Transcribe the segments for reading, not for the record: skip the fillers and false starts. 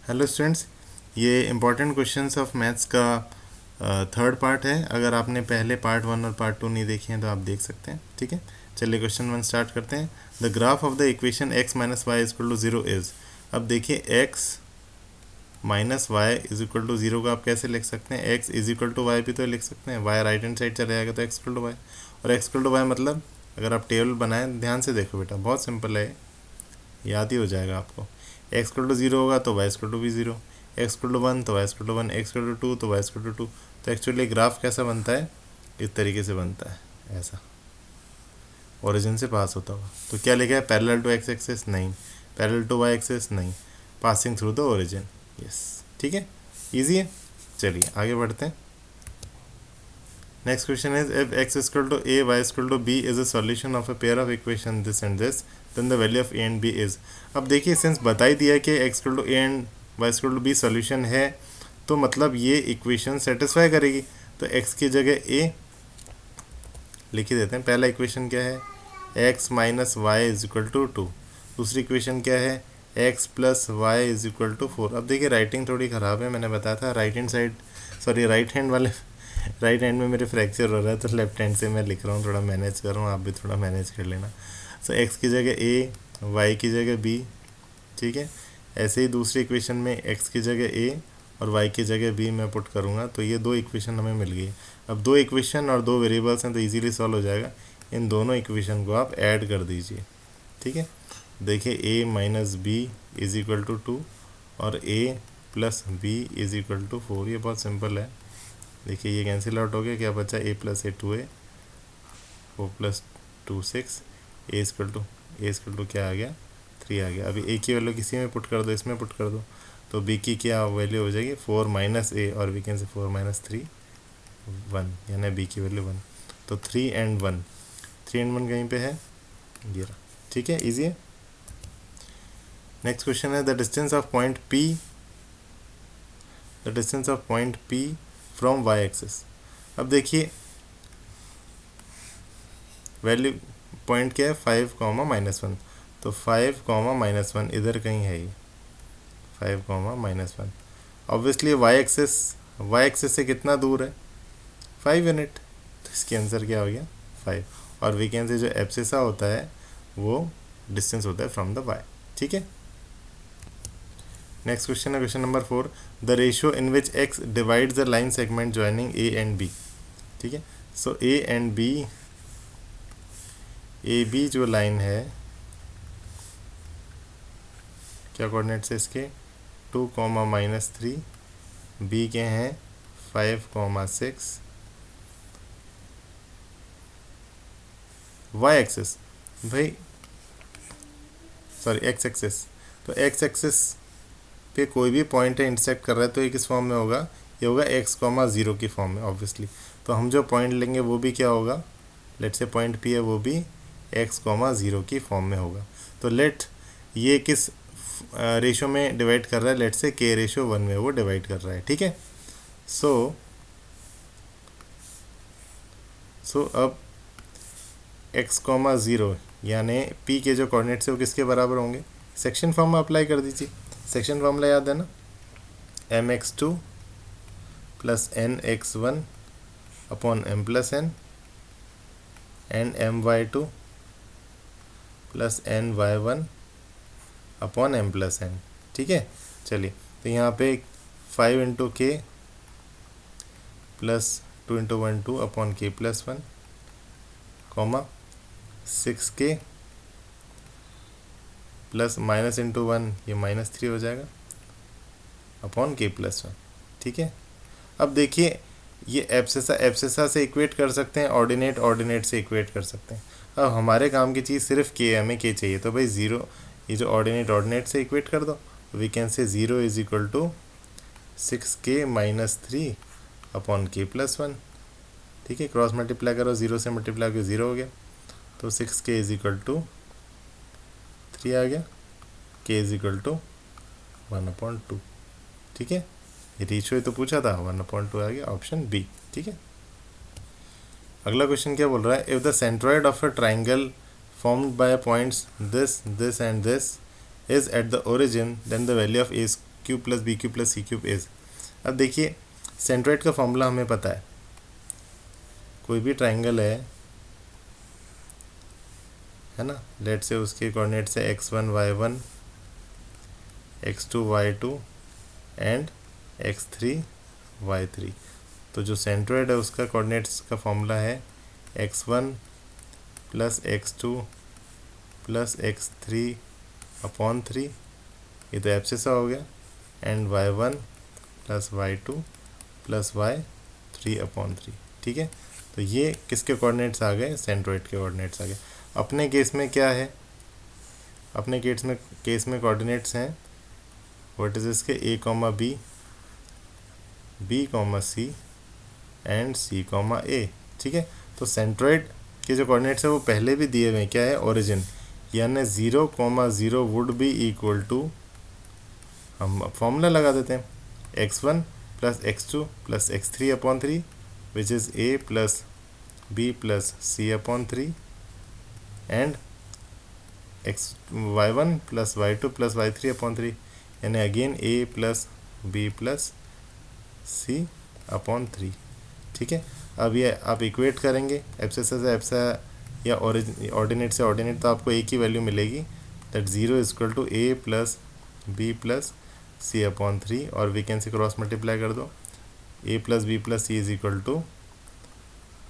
Hello students, ये important questions of maths का third part है। अगर आपने पहले पार्ट 1 और पार्ट 2 नहीं देखे हैं तो आप देख सकते हैं। ठीक है, चलिए क्वेश्चन 1 स्टार्ट करते हैं। The graph of the equation x minus y is equal to 0 is. अब देखिए x minus y is equal to 0 को आप कैसे लिख सकते हैं? x is equal to y भी तो लिख सकते हैं। y राइट हैंड साइड चले जाएगा तो x इक्वल टू वाई, और x इक्वल टू वाई मतलब अगर आप टेबल बनाएं, ध्यान से देखो बेटा, बहुत सिंपल है, याद ही हो जाएगा आपको। x इक्वल टू 0 होगा तो y इक्वल टू भी 0, x इक्वल टू 1 तो y equal to 1, x equal to 2 तो y इक्वल टू 2। तो एक्चुअली ग्राफ कैसा बनता है? इस तरीके से बनता है, ऐसा ओरिजिन से पास होता हुआ। तो क्या लिखा है? पैरेलल टू x एक्सिस नहीं, पैरेलल टू y एक्सिस नहीं, passing through the origin. Yes, ठीक है, इजी है। चलिए आगे बढ़ते हैं। Next question is if x equal to a y equal to b is a solution of a pair of equation this and this, then the value of a and b is. अब देखिए, since बता ही दिया कि x equal to a and y equal to b solution है, तो मतलब ये इक्वेशन सेटिस्फाई करेगी। तो x की जगह a लिख ही देते हैं। पहला इक्वेशन क्या है? x minus y is equal to 2। दूसरी इक्वेशन क्या है? x plus y is equal to 4। अब देखिए राइटिंग थोड़ी ख़राब है, मैंने बताया था right hand side, sorry right hand वाले राइट हैंड में मेरे फ्रैक्चर हो रहा है, तो लेफ्ट हैंड से मैं लिख रहा हूँ, थोड़ा मैनेज कर रहा हूँ, आप भी थोड़ा मैनेज कर लेना। सो x की जगह a, y की जगह b, ठीक है। ऐसे ही दूसरी इक्वेशन में x की जगह a और y की जगह b मैं पुट करूँगा, तो ये दो इक्वेशन हमें मिल गई। अब दो इक्वेशन और दो वेरिएबल्स हैं तो इजीली सॉल्व हो जाएगा। इन दोनों इक्वेशन को आप ऐड कर दीजिए, ठीक है। देखिए a minus b is equal to 2 और a plus b is equal to 4। ये बहुत सिंपल है। देखिए ये कैंसिल आउट हो गया, क्या बचा? a plus a 2a, 4 plus 2 6, a equal to क्या आ गया? 3 आ गया। अभी a की वैल्यू किसी में पुट कर दो, इसमें पुट कर दो, तो b की क्या वैल्यू हो जाएगी? 4 माइनस ए, और वी कैन से 4 माइनस 3 1, यानी b की वैल्यू 1। तो 3 एंड 1, 3 एंड 1 कहीं पे है? ये रहा, ठीक है, इजी है। नेक्स्ट क्वेश्चन है the distance of point P from y axis. अब देखिए वैल्यू पॉइंट क्या है? 5 कॉमा माइनस 1, तो 5 कॉमा माइनस 1 इधर कहीं है ये, 5 comma minus 1। Obviously y axis से कितना दूर है? 5 यूनिट, तो इसके आंसर क्या हो गया? 5। और वी कैन से जो एब्सिसा होता है वो डिस्टेंस होता है फ्रॉम द y, ठीक है। नेक्स्ट क्वेश्चन है question number 4, the ratio in which x divides the line segment joining a and b, ठीक है। So a and b, A B जो लाइन है, क्या कोऑर्डिनेट्स है इसके? 2 कॉमा माइनस 3, बी के हैं 5 कॉमा 6। वाई एक्सिस भाई, सॉरी एक्स एक्सिस, तो एक्स एक्सिस पे कोई भी पॉइंट है इंटरसेक्ट कर रहा है, तो ये किस फॉर्म में होगा? ये होगा x कॉमा 0 की फॉर्म में ऑब्वियसली। तो हम जो पॉइंट लेंगे वो भी क्या होगा? लेट से पॉइंट P है, वो भी x कॉमा 0 की फॉर्म में होगा। तो लेट ये किस रेशो में डिवाइड कर रहा है? लेट से k रेशो 1 में वो डिवाइड कर रहा है, ठीक है। सो अब x कॉमा 0 यानी p के जो कोऑर्डिनेट्स है वो किसके बराबर होंगे? सेक्शन फॉर्म अप्लाई कर दीजिए। सेक्शन फॉर्मूला याद है ना? mx2 plus nx1 upon m plus n and my2 plus ny1 upon m plus n, ठीक है। चलिए, तो यहाँ पे 5 इंटू के plus 2 into 1 2 upon k plus 1 comma 6k plus minus into 1, ये माइनस 3 हो जाएगा अपॉन के प्लस 1, ठीक है। अब देखिए ये एब्सेसा से इक्वेट कर सकते हैं, ऑर्डिनेट से इक्वेट कर सकते हैं। अब हमारे काम की चीज़ सिर्फ के, हमें के चाहिए, तो भाई 0, ये जो ऑर्डिनेट से इक्वेट कर दो, we can say 0 is equal to 6k minus 3 upon k plus 1, ठीक है। क्रॉस मल्टीप्लाई करो, 0 से मल्टीप्लाई करो 0 हो गया, तो 6k इज इक्वल टू 3 आ गया, k इज इक्वल टू 1/2, ठीक है। ये रेशियो तो पूछा था, 1/2 आ गया, ऑप्शन बी, ठीक है। अगला क्वेश्चन क्या बोल रहा है? If the centroid of a triangle formed by points this and this is at the origin, then the value of a cube plus b cube plus c cube is. अब देखिए centroid का formula हमें पता है, कोई भी triangle है ना, लेट से उसके कोऑर्डिनेट्स है x1 y1 x2 y2 and x3 y3। तो जो सेंट्रोइड है उसका कोऑर्डिनेट्स का फॉर्मूला है x1 plus x2 plus x3 upon 3, ये तो एब्सिसा हो गया, and y1 plus y2 plus y3 upon 3। ठीक है, तो ये किसके कोऑर्डिनेट्स आ गए, सेंट्रोइड के कोऑर्डिनेट्स आ गए। अपने केस में क्या है, अपने केस में कोऑर्डिनेट्स हैं व्हाट इज इसके a comma B, B comma C and C comma A. ठीक है, तो सेंट्रोइड के जो कोऑर्डिनेट्स है वो पहले भी दिए हुए हैं, क्या है, ओरिजिन, यानी 0,0 वुड बी इक्वल टू, हम फॉर्मूला लगा देते हैं x1 plus x2 plus x3 upon 3 which is a plus b plus c upon 3 and y1 plus y2 plus y3 upon 3, यानी again a plus b plus c upon 3। ठीक है, अब ये आप इक्वेट करेंगे एब्सिसा से एब्सिसा या ordinate से ऑर्डिनेट, तो आपको एक ही वैल्यू मिलेगी, that 0 is equal to a plus b plus c upon 3, और we can say cross multiply कर दो, a plus b plus c is equal to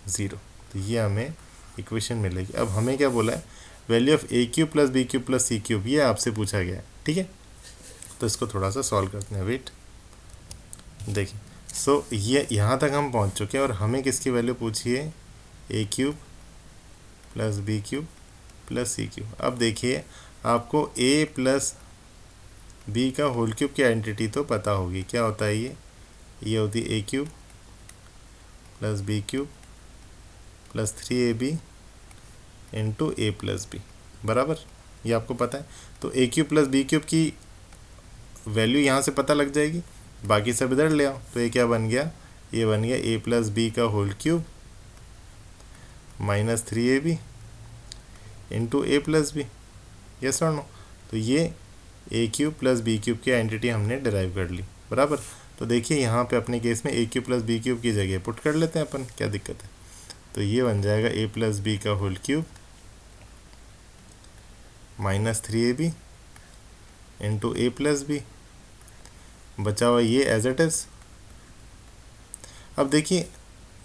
0। तो ये हमें इक्वेशन मिलेगी। अब हमें क्या बोला है, value of a cube plus b cube plus c cube, ये आपसे पूछा गया है। ठीक है, तो इसको थोड़ा सा सॉल्व करते हैं, वेट। देखिए सो ये यहाँ तक हम पहुँच चुके हैं और हमें किसकी वैल्यू पूछी है, a cube plus b cube plus c cube. अब देखिए आपको a प्लस बी का होल क्यूब की आइडेंटिटी तो पता होगी, क्या होता है ये होती है a cube plus b cube plus 3ab into a plus b, बराबर, ये आपको पता है। तो a cube plus b cube की वैल्यू यहाँ से पता लग जाएगी, बाकी सब इधर ले आओ, तो ये क्या बन गया, ये बन गया a प्लस बी का whole cube minus 3ab into a plus b, yes और नो। तो ये a cube plus b cube की आइडेंटिटी हमने डिराइव कर ली, बराबर। तो देखिए यहाँ पे अपने केस में a cube plus b cube की जगह पुट कर लेते हैं अपन, क्या दिक्कत है। तो ये बन जाएगा a प्लस बी का whole cube minus 3ab into a plus b, बचा हुआ ये एज इट इज़। अब देखिए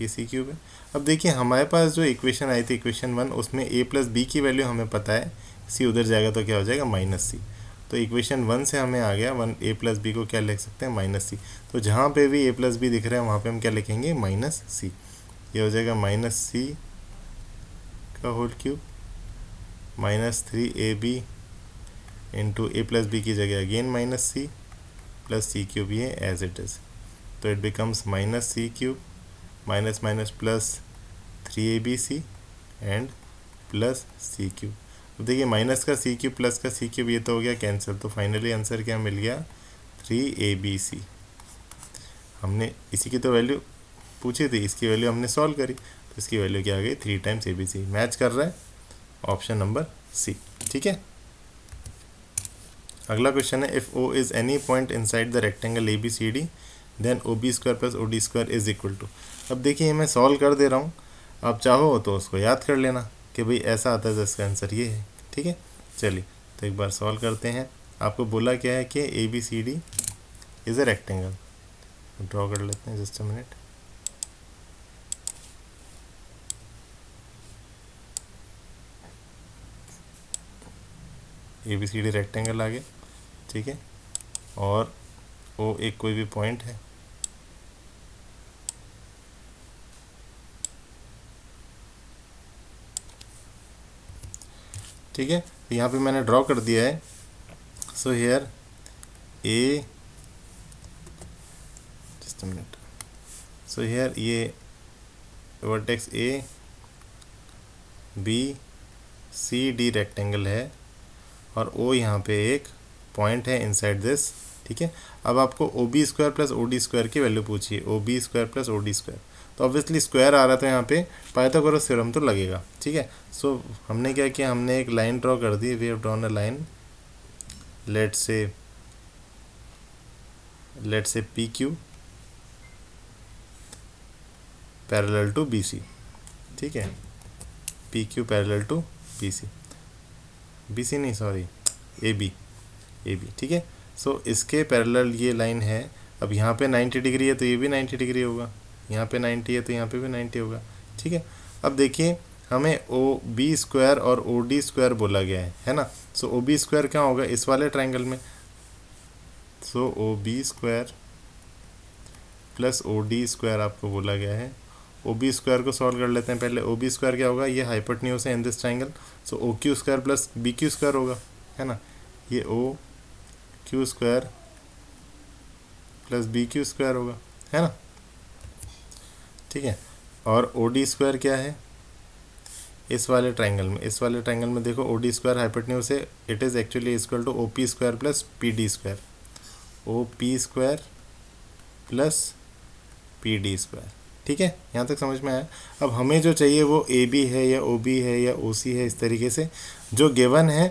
ये सी क्यूब है। अब देखिए हमारे पास जो इक्वेशन आई थी इक्वेशन 1, उसमें a प्लस बी की वैल्यू हमें पता है, c उधर जाएगा तो क्या हो जाएगा माइनस सी। तो इक्वेशन 1 से हमें आ गया 1 a प्लस बी को क्या लिख सकते हैं, माइनस सी। तो जहाँ पे भी a प्लस बी दिख रहा है वहाँ पे हम क्या लिखेंगे, माइनस सी। ये हो जाएगा माइनस सी का whole cube minus 3ab into a plus b की जगह again minus c plus c cube, ये एज इट इज़। तो it becomes minus c cube minus minus plus 3abc and plus c cube. अब देखिए minus का सी cube plus का सी cube, ये तो हो गया कैंसिल, तो फाइनली आंसर क्या मिल गया, 3abc। हमने इसी की तो वैल्यू पूछी थी, इसकी वैल्यू हमने सॉल्व करी, तो इसकी वैल्यू क्या आ गई, 3 टाइम्स abc। मैच कर रहा है ऑप्शन नंबर सी। ठीक है, अगला क्वेश्चन है, if o is any point inside the rectangle ABCD then OB square plus OD square is equal to. अब देखिए मैं सॉल्व कर दे रहा हूँ, आप चाहो तो उसको याद कर लेना कि भाई ऐसा आता है तो इसका आंसर ये है। ठीक है, चलिए तो एक बार सॉल्व करते हैं। आपको बोला क्या है कि ABCD is a rectangle, draw कर लेते हैं, just a minute. ABCD rectangle आ गया, ठीक है, और O एक कोई भी पॉइंट है, ठीक है। तो यहाँ पे मैंने ड्रॉ कर दिया है। So here A, just a minute, so here ये vertex A B C D rectangle है और O यहाँ पे एक पॉइंट है इनसाइड दिस। ठीक है, अब आपको OB square plus OD square की वैल्यू पूछिए, OB square plus OD square, तो ऑब्वियसली स्क्वायर आ रहा था यहाँ पे, पाइथागोरस थ्योरम तो लगेगा। ठीक है, सो हमने क्या किया, हमने एक लाइन ड्रॉ कर दी, we have drawn a line, let's say let's say P Q parallel to B C, ठीक है, P Q parallel to B C, B C नहीं सॉरी ए बी, ठीक है। सो इसके पैरेलल ये लाइन है। अब यहाँ पे 90 डिग्री है तो ये भी 90 डिग्री होगा, यहाँ पे 90 है तो यहाँ पे भी 90 होगा, ठीक है। अब देखिए हमें ओ बी स्क्वायर और ओ डी स्क्वायर बोला गया है ना। सो ओ बी स्क्वायर क्या होगा इस वाले ट्राइंगल में, so O B square plus O D square आपको बोला गया है। ओ बी स्क्वायर को सॉल्व कर लेते हैं पहले। ओ बी स्क्वायर क्या होगा, ये हाइपोटेन्यूज है in this triangle, so O Q square plus B Q square होगा, है ना। ये O Q square plus B Q square होगा, है ना, ठीक है। और ओ डी स्क्वायर क्या है इस वाले ट्राइंगल में, इस वाले ट्राइंगल में देखो ओ डी स्क्वायर हाइपोटेन्यूज है, it is actually equal to O P square plus P D square, O P square plus P D square, ठीक है। यहाँ तक समझ में आया। अब हमें जो चाहिए वो ए बी है या ओ बी है या ओ सी है, इस तरीके से जो गिवन है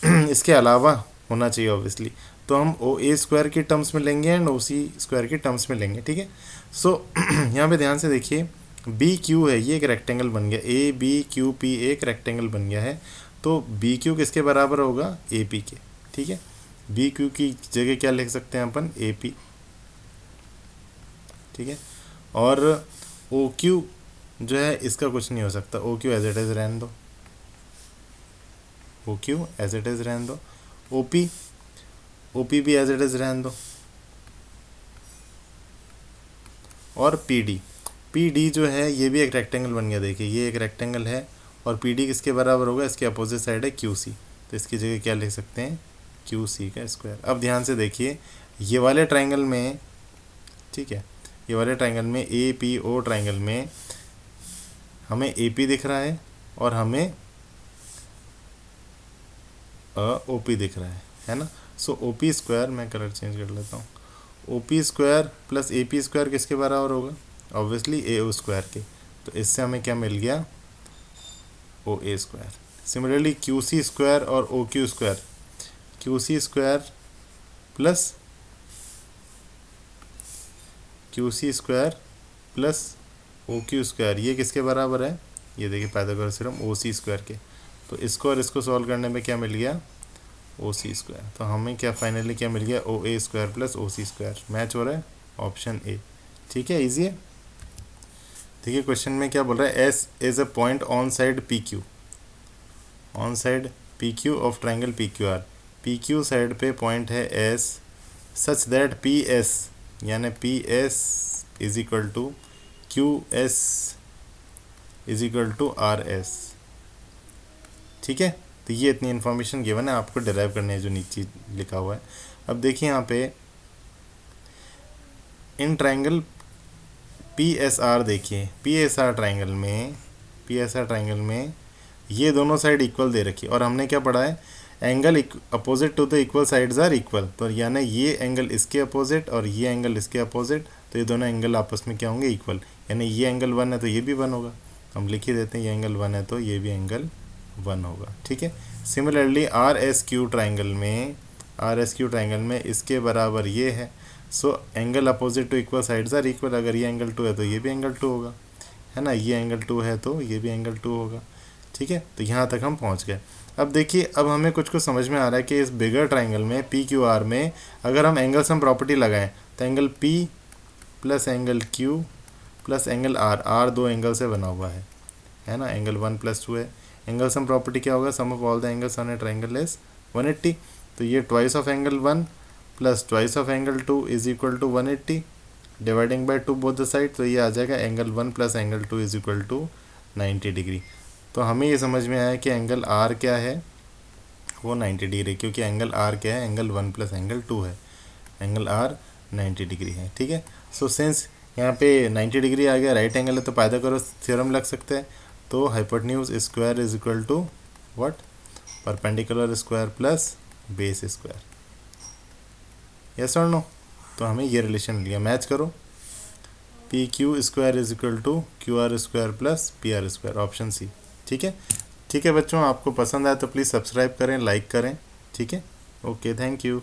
इसके अलावा होना चाहिए ऑब्वियसली। तो हम ओ ए स्क्वायर की टर्म्स में लेंगे एंड ओ सी स्क्वायर की टर्म्स में लेंगे, ठीक है। सो यहाँ पे ध्यान से देखिए बी क्यू है, ये एक रेक्टेंगल बन गया, ए बी क्यू पी एक रेक्टेंगल बन गया है। तो बी क्यू किसके बराबर होगा, ए पी के, ठीक है। बी क्यू की जगह क्या लिख सकते हैं अपन, ए पी, ठीक है। और ओ क्यू जो है इसका कुछ नहीं हो सकता, O Q as it is रहने दो, O Q as it is रहने दो। ओ पी भी एज इट इज़ रहने दो। और पी डी जो है ये भी एक रेक्टेंगल बन गया, देखिए ये एक रेक्टेंगल है और पी डी किसके बराबर होगा, इसके अपोजिट साइड है क्यू सी, तो इसकी जगह क्या लिख सकते हैं, क्यू सी का स्क्वायर। अब ध्यान से देखिए ये वाले ट्राइंगल में, ठीक है, ये वाले ट्राइंगल में ए पी ओ ट्राइंगल में हमें ए पी दिख रहा है और हमें ओ पी दिख रहा है ना। सो ओ पी स्क्वायर, मैं कलर चेंज कर लेता हूँ, O P square plus A P square किसके बराबर होगा, ऑब्वियसली ए ओ स्क्वायर के। तो इससे हमें क्या मिल गया, O A square. Similarly Q C square और O Q square, Q C square plus O Q square, ये किसके बराबर है, ये देखिए Pythagoras theorem O C square के। तो इसको और इसको सॉल्व करने में क्या मिल गया, ओ सी स्क्वायर। तो हमें क्या फाइनली क्या मिल गया, O A square plus O C square. Match हो रहा है ऑप्शन ए, ठीक है, ईजी है। देखिए क्वेश्चन में क्या बोल रहा है, S is a point on side P Q, on side P Q of triangle P Q R. P Q side पे पॉइंट है S such that P S यानी P S is equal to Q S is equal to R S, ठीक है। तो ये इतनी information given है, आपको डिराइव करने है जो नीचे लिखा हुआ है। अब देखिए यहाँ पे in triangle P S R, देखिए पी एस आर ट्राइंगल में ये दोनों साइड इक्वल दे रखी है और हमने क्या पढ़ा है, angle opposite to the equal sides are equal. तो यानी ये एंगल इसके अपोजिट और ये एंगल इसके अपोजिट, तो ये दोनों एंगल आपस में क्या होंगे, इक्वल। यानी ये एंगल 1 है तो ये भी 1 होगा, हम लिख ही देते हैं ये एंगल 1 है तो ये भी एंगल 1 होगा, ठीक है। Similarly R S Q triangle में इसके बराबर ये है। So angle opposite to equal sides are equal, अगर ये एंगल 2 है तो ये भी एंगल 2 होगा, है ना, ये एंगल 2 है तो ये भी एंगल 2 होगा, ठीक है। तो यहाँ तक हम पहुँच गए। अब देखिए अब हमें कुछ समझ में आ रहा है कि इस बिगर ट्राइंगल में पी क्यू आर में अगर हम एंगल सम प्रॉपर्टी लगाएं तो angle P plus angle Q plus angle R दो एंगल से बना हुआ है ना, एंगल 1 + 2 है। एंगल सम प्रॉपर्टी क्या होगा, sum of all the angles on a triangle is 180। तो ये twice of angle 1 plus twice of angle 2 is equal to 180 dividing by 2 both the side. तो ये आ जाएगा angle 1 plus angle 2 is equal to 90 degree. तो हमें ये समझ में आया कि एंगल आर क्या है, वो 90 डिग्री, क्योंकि एंगल आर क्या है, एंगल 1 प्लस एंगल 2 है, एंगल आर 90 डिग्री है, ठीक है। सो सिंस यहाँ पे 90 डिग्री आ गया, राइट एंगल है तो पाइथागोरस थ्योरम लग सकता है। तो hypotenuse square is equal to what, perpendicular square plus base square, yes और नो। तो हमें ये रिलेशन लिया, मैच करो, P Q square is equal to Q R square plus P R square, option C, ठीक है। ठीक है बच्चों, आपको पसंद आए तो प्लीज़ सब्सक्राइब करें, लाइक करें, ठीक है। Okay, thank you.